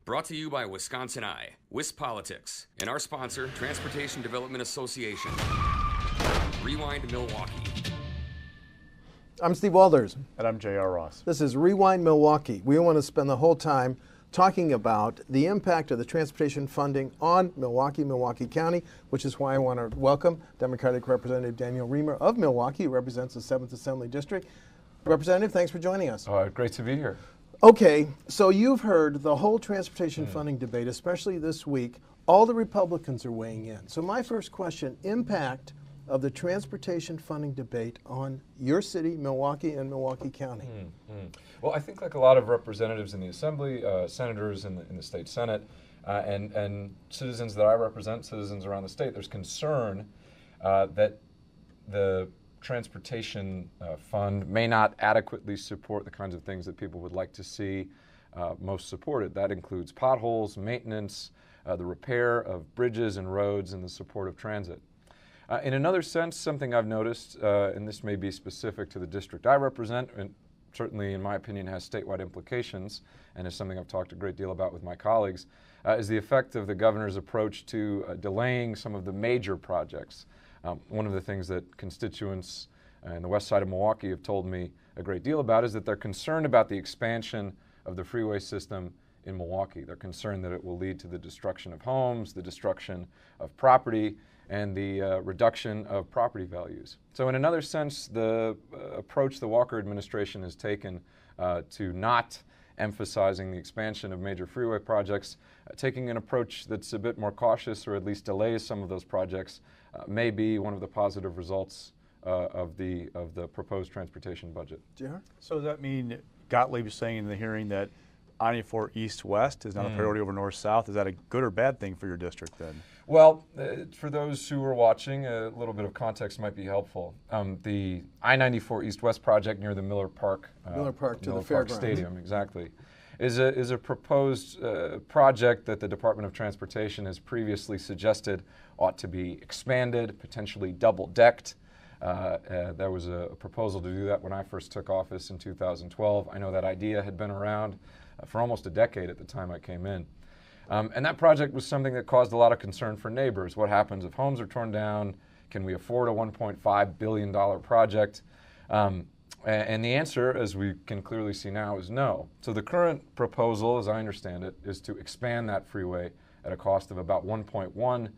Brought to you by WisconsinEye, WisPolitics, and our sponsor, Transportation Development Association. Rewind Milwaukee. I'm Steve Walders. And I'm J.R. Ross. This is Rewind Milwaukee. We want to spend the whole time talking about the impact of the transportation funding on Milwaukee County, which is why I want to welcome Democratic Representative Daniel Riemer of Milwaukee, who represents the 7th Assembly District. Representative, thanks for joining us. Great to be here. Okay, so you've heard the whole transportation funding debate, especially this week. All the Republicans are weighing in. So my first question, impact of the transportation funding debate on your city, Milwaukee, and Milwaukee County. Well, I think like a lot of representatives in the Assembly, senators in the state Senate, and citizens that I represent, citizens around the state, there's concern that the transportation fund may not adequately support the kinds of things that people would like to see most supported. That includes potholes, maintenance, the repair of bridges and roads, and the support of transit. In another sense, something I've noticed, and this may be specific to the district I represent, and certainly in my opinion has statewide implications, and is something I've talked a great deal about with my colleagues, is the effect of the governor's approach to delaying some of the major projects. One of the things that constituents in the west side of Milwaukee have told me a great deal about is that they're concerned about the expansion of the freeway system in Milwaukee. They're concerned that it will lead to the destruction of homes, the destruction of property, and the reduction of property values. So in another sense, the approach the Walker administration has taken to not emphasizing the expansion of major freeway projects, taking an approach that's a bit more cautious or at least delays some of those projects, may be one of the positive results of the proposed transportation budget. JR? So does that mean Gottlieb is saying in the hearing that I-94 east-west is not a priority over north-south? Is that a good or bad thing for your district then? Well, for those who are watching, a little bit of context might be helpful. The I-94 east-west project near the Miller Park to the Park fairground. Stadium, exactly, is a proposed project that the Department of Transportation has previously suggested ought to be expanded, potentially double-decked. There was a proposal to do that when I first took office in 2012. I know that idea had been around for almost a decade at the time I came in. And that project was something that caused a lot of concern for neighbors. What happens if homes are torn down? Can we afford a $1.5 billion project? And the answer, as we can clearly see now, is no. So the current proposal, as I understand it, is to expand that freeway at a cost of about $1.1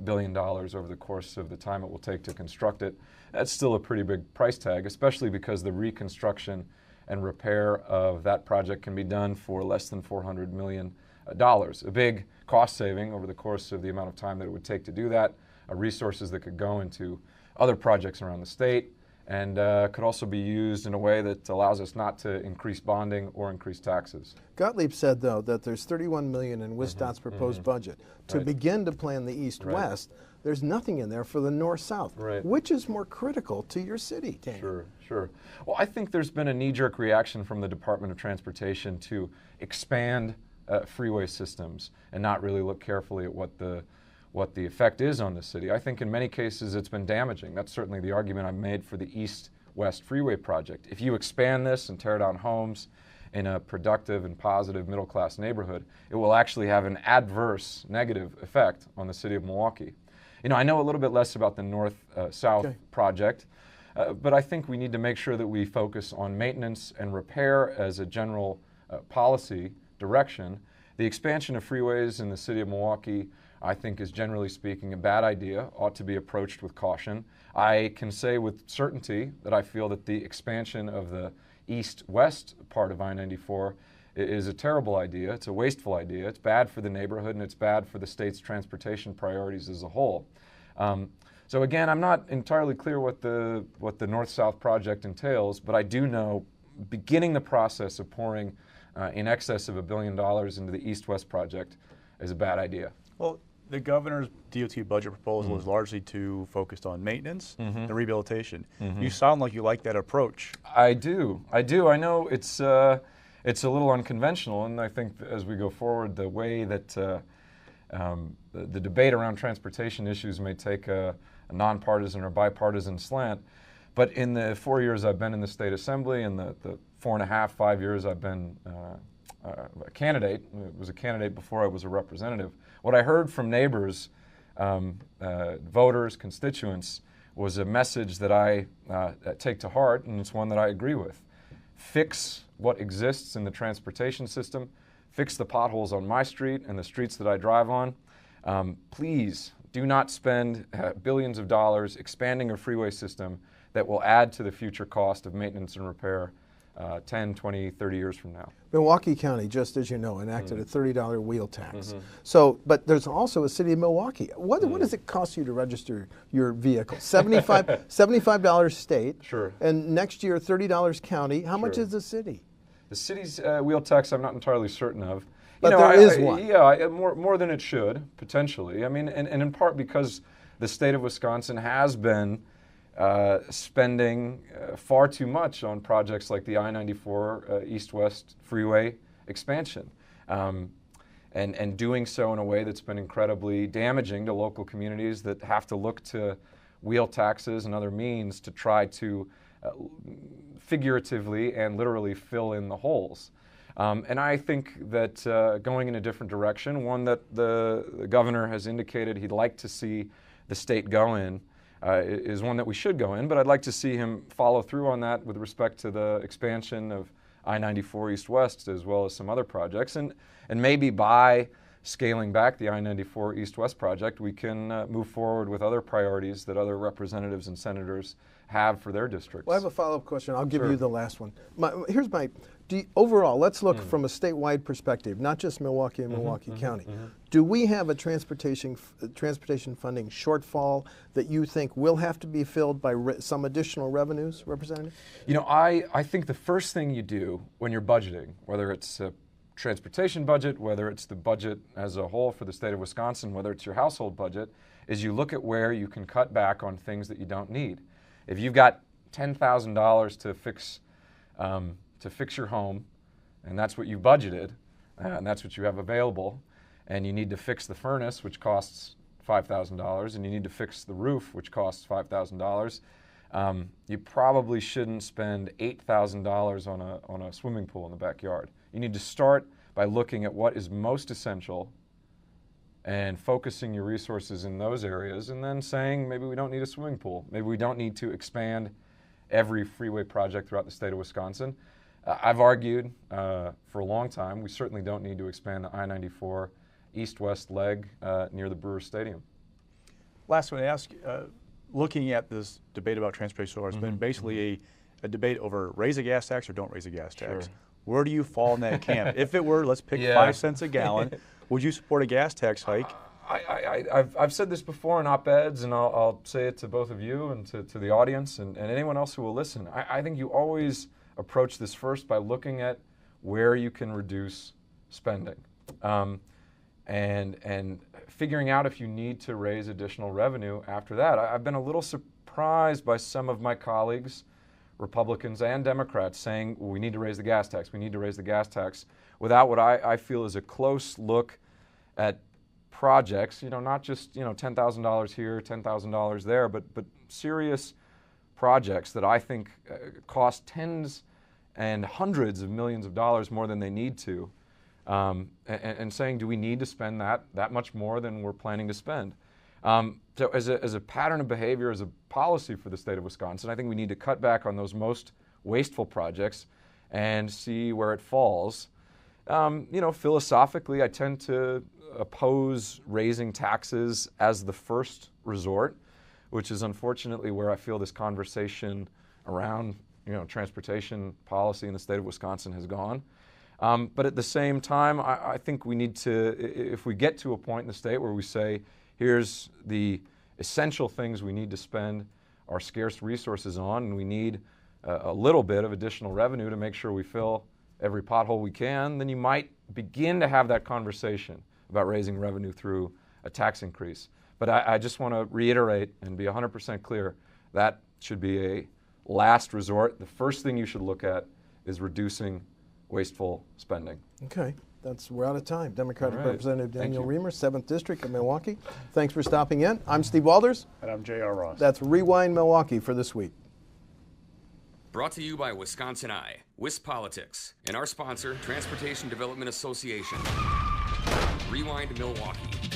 billion over the course of the time it will take to construct it. That's still a pretty big price tag, especially because the reconstruction and repair of that project can be done for less than $400 million. A big cost saving over the course of the amount of time that it would take to do that, resources that could go into other projects around the state, and could also be used in a way that allows us not to increase bonding or increase taxes. Gottlieb said, though, that there's $31 million in WisDOT's proposed budget. To begin to plan the east-west, there's nothing in there for the north-south. Which is more critical to your city, Daniel? Sure. Well, I think there's been a knee-jerk reaction from the Department of Transportation to expand freeway systems and not really look carefully at what the effect is on the city. I think in many cases it's been damaging. That's certainly the argument I've made for the east-west freeway project. If you expand this and tear down homes in a productive and positive middle-class neighborhood, it will actually have an adverse negative effect on the city of Milwaukee. You know, I know a little bit less about the north-south project, but I think we need to make sure that we focus on maintenance and repair as a general policy direction. The expansion of freeways in the city of Milwaukee, I think, is generally speaking a bad idea, ought to be approached with caution. I can say with certainty that I feel that the expansion of the east-west part of I-94 is a terrible idea. It's a wasteful idea. It's bad for the neighborhood, and it's bad for the state's transportation priorities as a whole. So again, I'm not entirely clear what the north-south project entails, but I do know beginning the process of pouring in excess of $1 billion into the east-west project is a bad idea. Well, the governor's DOT budget proposal is largely focused on maintenance and rehabilitation. You sound like you like that approach. I do. I know it's a little unconventional, and I think as we go forward, the way that the debate around transportation issues may take a nonpartisan or bipartisan slant. But in the 4 years I've been in the state assembly and the 4.5, 5 years I've been a candidate. I was a candidate before I was a representative. What I heard from neighbors, voters, constituents, was a message that I take to heart, and it's one that I agree with. Fix what exists in the transportation system. Fix the potholes on my street and the streets that I drive on. Please do not spend billions of dollars expanding a freeway system that will add to the future cost of maintenance and repair 10, 20, 30 years from now. Milwaukee County, just as you know, enacted a $30 wheel tax. So, but there's also a city of Milwaukee. What does it cost you to register your vehicle? $75 state. Sure. And next year, $30 county. How much is the city? The city's wheel tax, I'm not entirely certain of. But there is one. Yeah, more than it should, potentially. I mean, and in part because the state of Wisconsin has been spending far too much on projects like the I-94 east-west freeway expansion, and doing so in a way that's been incredibly damaging to local communities that have to look to wheel taxes and other means to try to figuratively and literally fill in the holes. And I think that going in a different direction, one that the governor has indicated he'd like to see the state go in, is one that we should go in, but I'd like to see him follow through on that with respect to the expansion of I-94 east-west as well as some other projects. And maybe by scaling back the I-94 east-west project, we can move forward with other priorities that other representatives and senators have for their districts. Well, I have a follow-up question. I'll give you the last one. Overall, let's look from a statewide perspective, not just Milwaukee and Milwaukee County. Do we have a transportation funding shortfall that you think will have to be filled by some additional revenues, Representative? You know, I think the first thing you do when you're budgeting, whether it's a transportation budget, whether it's the budget as a whole for the state of Wisconsin, whether it's your household budget, is you look at where you can cut back on things that you don't need. If you've got $10,000 to fix your home, and that's what you budgeted, and that's what you have available, and you need to fix the furnace, which costs $5,000, and you need to fix the roof, which costs $5,000, you probably shouldn't spend $8,000 on a swimming pool in the backyard. You need to start by looking at what is most essential and focusing your resources in those areas, and then saying maybe we don't need a swimming pool. Maybe we don't need to expand every freeway project throughout the state of Wisconsin. I've argued for a long time we certainly don't need to expand the I-94 east-west leg near the Brewers Stadium. Last one to ask, looking at this debate about transportation, it's been basically a debate over raise a gas tax or don't raise a gas tax. Sure. Where do you fall in that camp? If it were, let's pick 5 cents a gallon, would you support a gas tax hike? I've said this before in op-eds, and I'll say it to both of you and to the audience and anyone else who will listen. I think you always approach this first by looking at where you can reduce spending, and figuring out if you need to raise additional revenue after that. I've been a little surprised by some of my colleagues, Republicans and Democrats, saying, well, we need to raise the gas tax, we need to raise the gas tax, without what I feel is a close look at projects, not just $10,000 here, $10,000 there, but serious projects that I think cost tens and hundreds of millions of dollars more than they need to, and saying, do we need to spend that much more than we're planning to spend? So as a pattern of behavior, as a policy for the state of Wisconsin, I think we need to cut back on those most wasteful projects and see where it falls. Philosophically, I tend to oppose raising taxes as the first resort, which is unfortunately where I feel this conversation around transportation policy in the state of Wisconsin has gone. But at the same time, I think we need to, if we get to a point in the state where we say, here's the essential things we need to spend our scarce resources on, and we need a little bit of additional revenue to make sure we fill every pothole we can, then you might begin to have that conversation about raising revenue through a tax increase. But I just want to reiterate and be 100% clear, that should be a last resort. The first thing you should look at is reducing wasteful spending. Okay, we're out of time. Democratic Representative Daniel Thank you. Riemer, 7th District of Milwaukee. Thanks for stopping in. I'm Steve Walders. And I'm J.R. Ross. That's Rewind Milwaukee for this week. Brought to you by WisconsinEye, WisPolitics, and our sponsor, Transportation Development Association. Rewind Milwaukee.